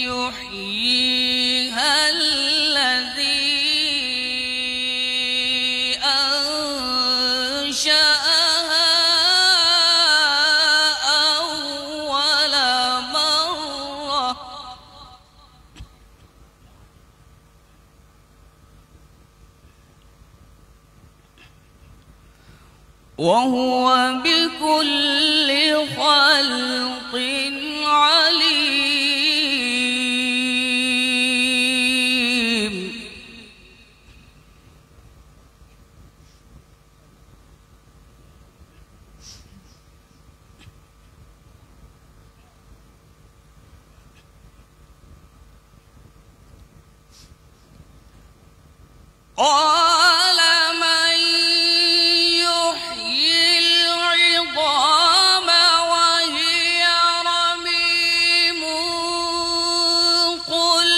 يحييها الذي أنشأها أول مرة وهو بكل خلق عليم. قال من يحيي العظام وهي رميم قل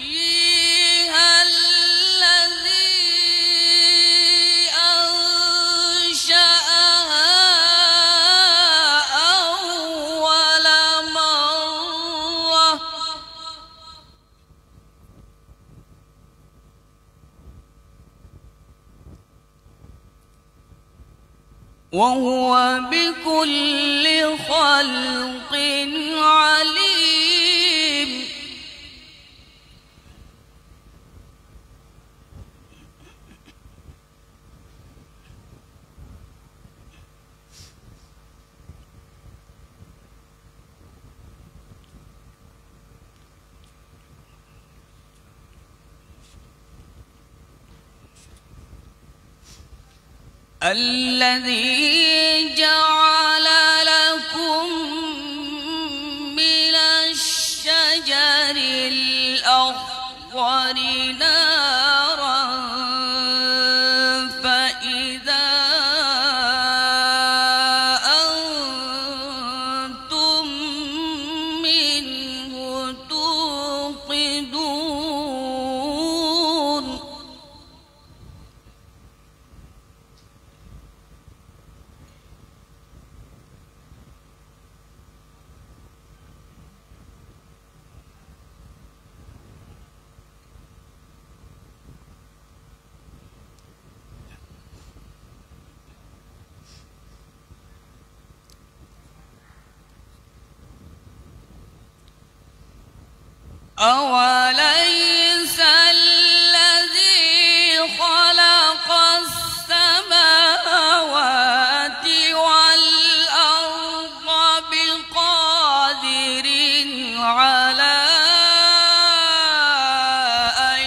يحييها الذي أنشأها أول مرة وهو بكل خلق عليم. الذي جعل لكم من الشجر الأخضر نارا فإذا أنتم منه توقدون. أوليس الذي خلق السماوات والأرض بقادر على أن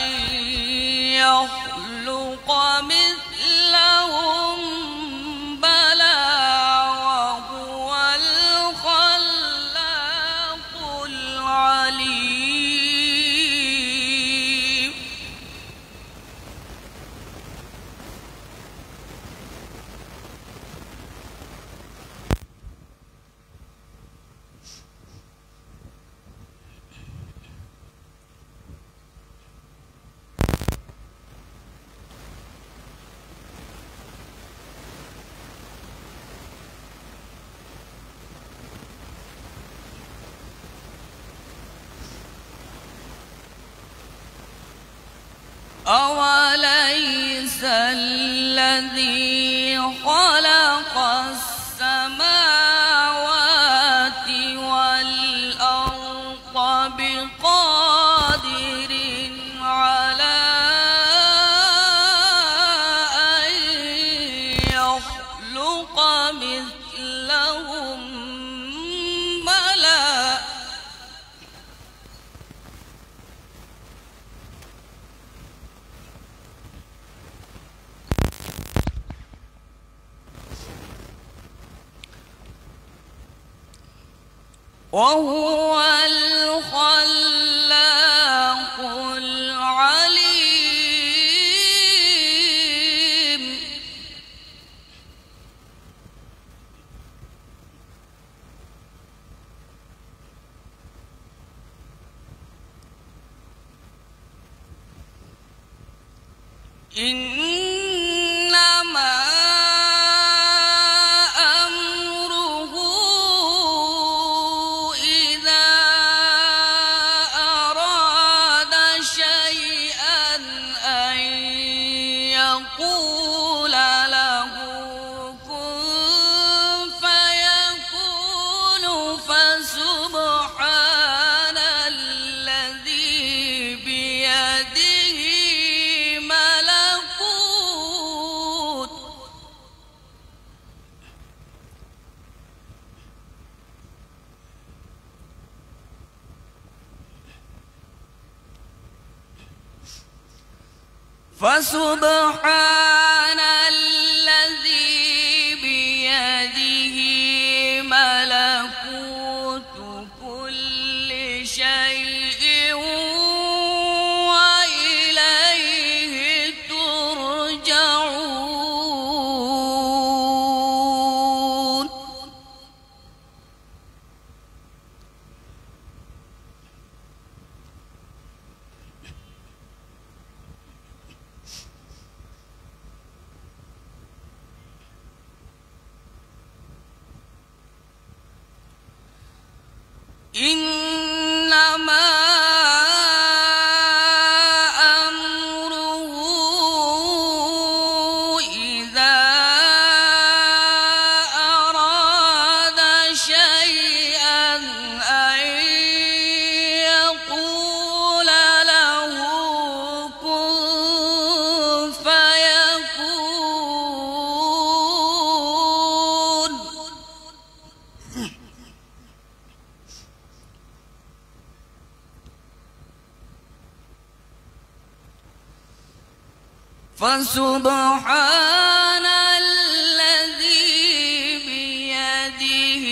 يخلق مثلهم بلى وهو الخلاق العليم. أوليس الذي خلق السماوات والأرض بقادر على أن يخلق يخلق مثلهم بلى وهو الخلاق العليم إنما أمره إذا أراد شيئا أن يقول له كن فيكون فسبحان الذي بيده ملكوت فسبحان الذي بيده ملكوت كل شيء وإليه ترجعون إنما أمره إذا أراد شيئا أن يقول له كن فيكون فسبحان الذي بيده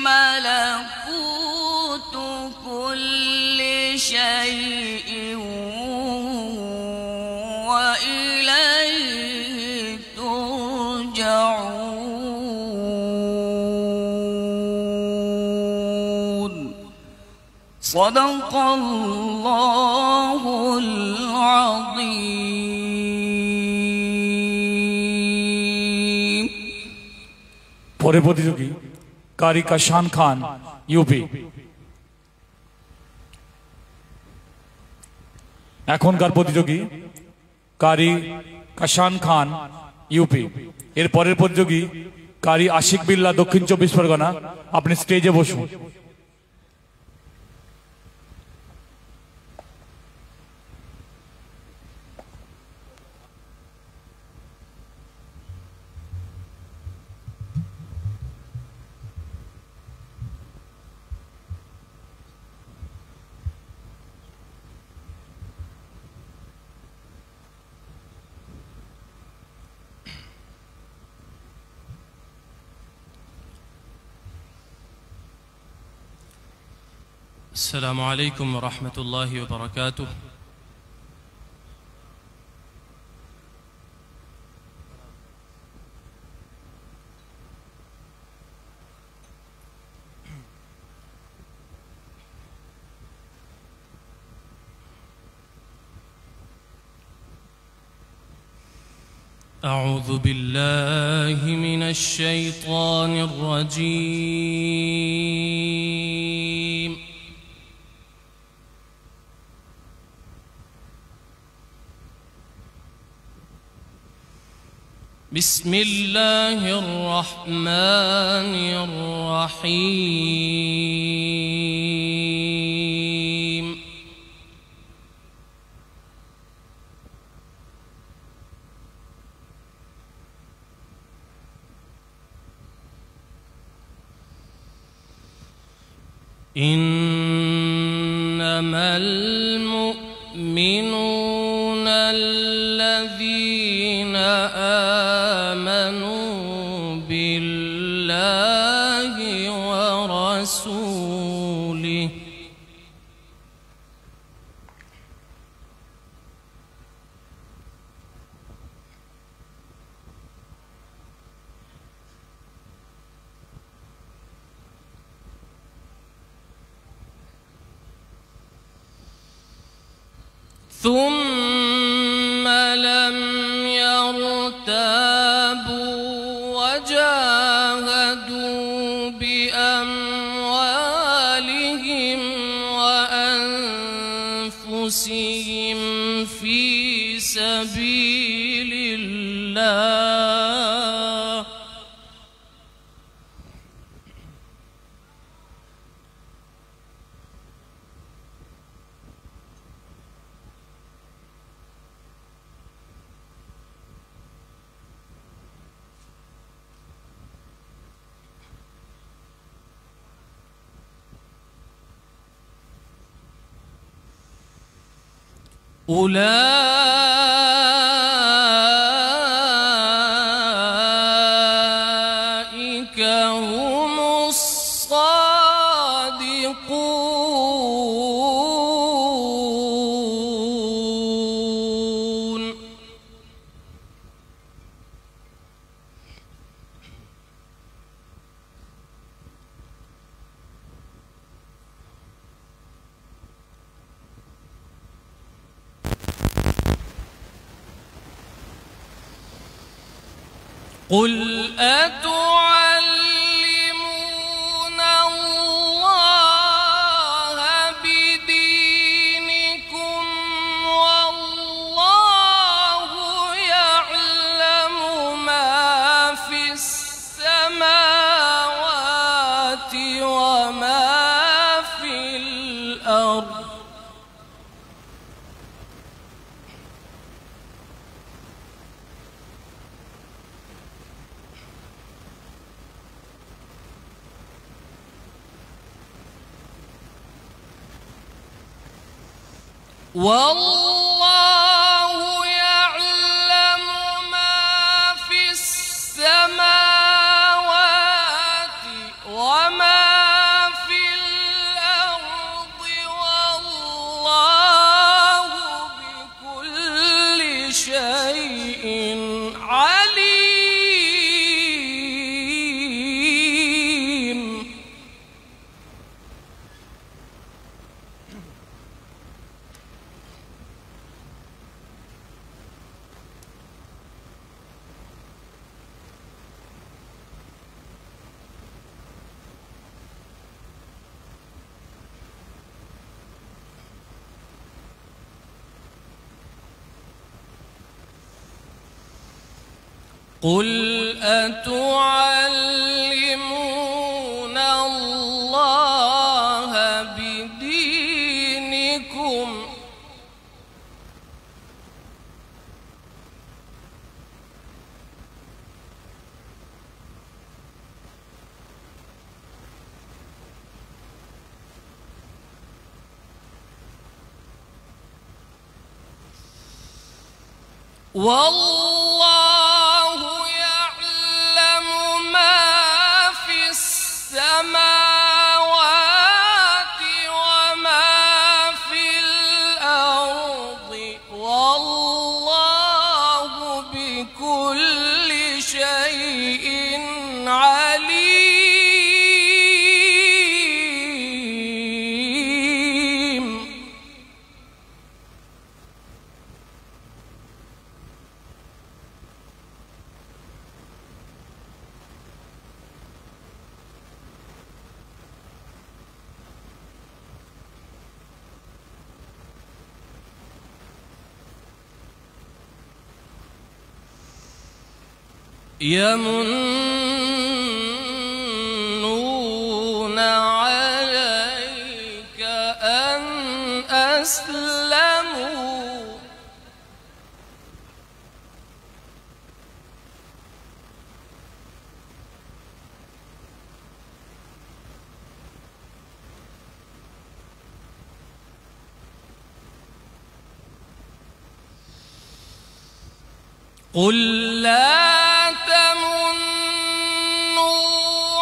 ملكوت كل شيء وإليه ترجعون صدق الله العظيم পরে প্রতিযোগী কারি কাশান খান ইউপি। এখনকার প্রতিযোগী কারি কাশান খান ইউপি। এর পরের প্রতিযোগী কারি আশিক বিল্লাহ দক্ষিণ 24 পরগনা। আপনি স্টেজে বসুন। السلام عليكم ورحمة الله وبركاته. أعوذ بالله من الشيطان الرجيم. بسم الله الرحمن الرحيم. إنما المؤمنون الذين آمنوا بالله ورسوله ثم لم يرتابوا وجاهدوا بأموالهم وأنفسهم في سبيل الله أولئك هم الصادقون قل أتعلمون الله بدينكم والله يعلم ما في السماوات وما في الأرض والله يعلم ما في السماوات وما في الأرض والله بكل شيء عليم قل أتعلمون الله بدينكم والله يعلم ما في السماوات وما في الأرض والله بكل شيء عليم يمنون عليك أن أسلموا قل لا تمنوا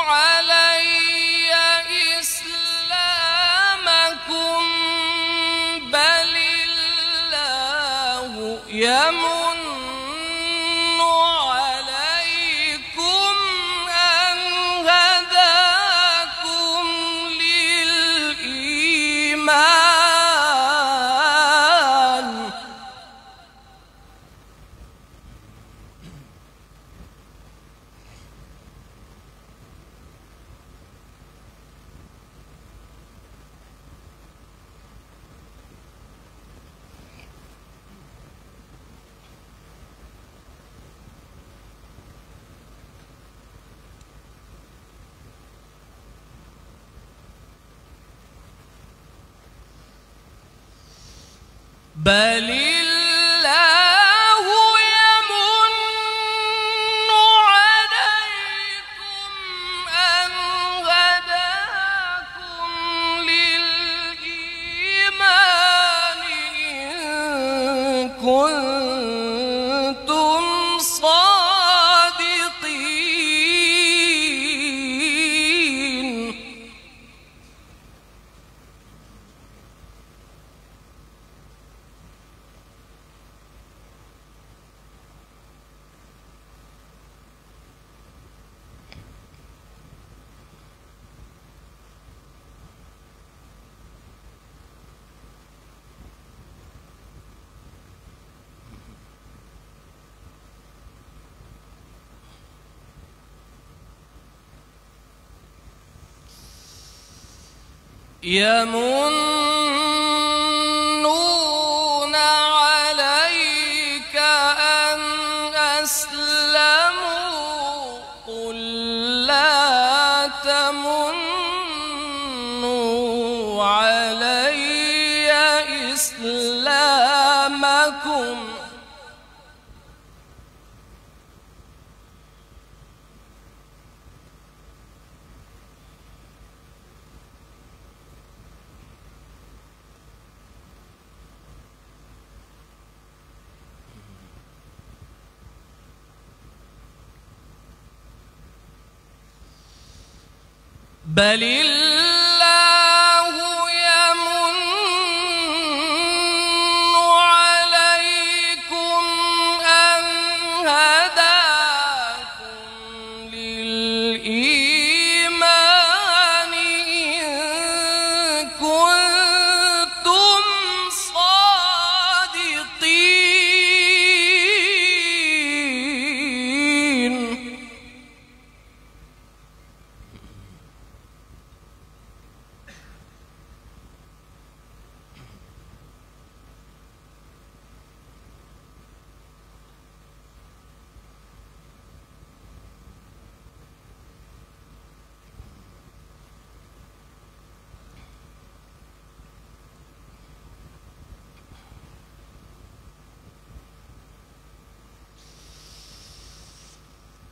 علي إسلامكم بل الله يمن عليكم أن هداكم للإيمان بل الله يمن عليكم أن هداكم للإيمان إن كنتم صادقين يمنون عليك أن أسلموا قل لا تمنوا علي إسلامكم بل الله يمن عليكم أن هداكم للإيمان إن كنتم صادقين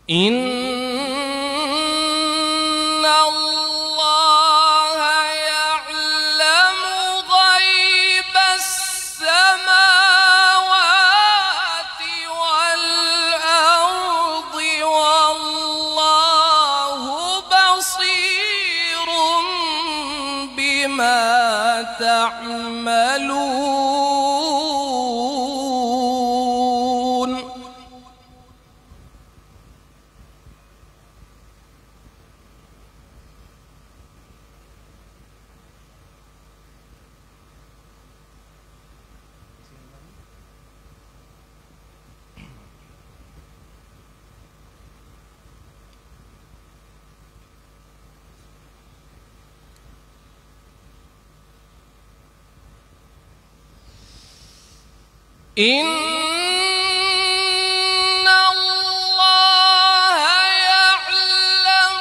إن الله يعلم غيب السماوات والأرض والله بصير بما تعملون إن الله يعلم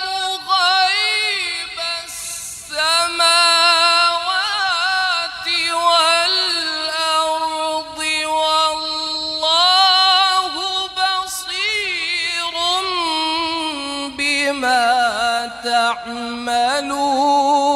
غيب السماوات والأرض والله بصير بما تعملون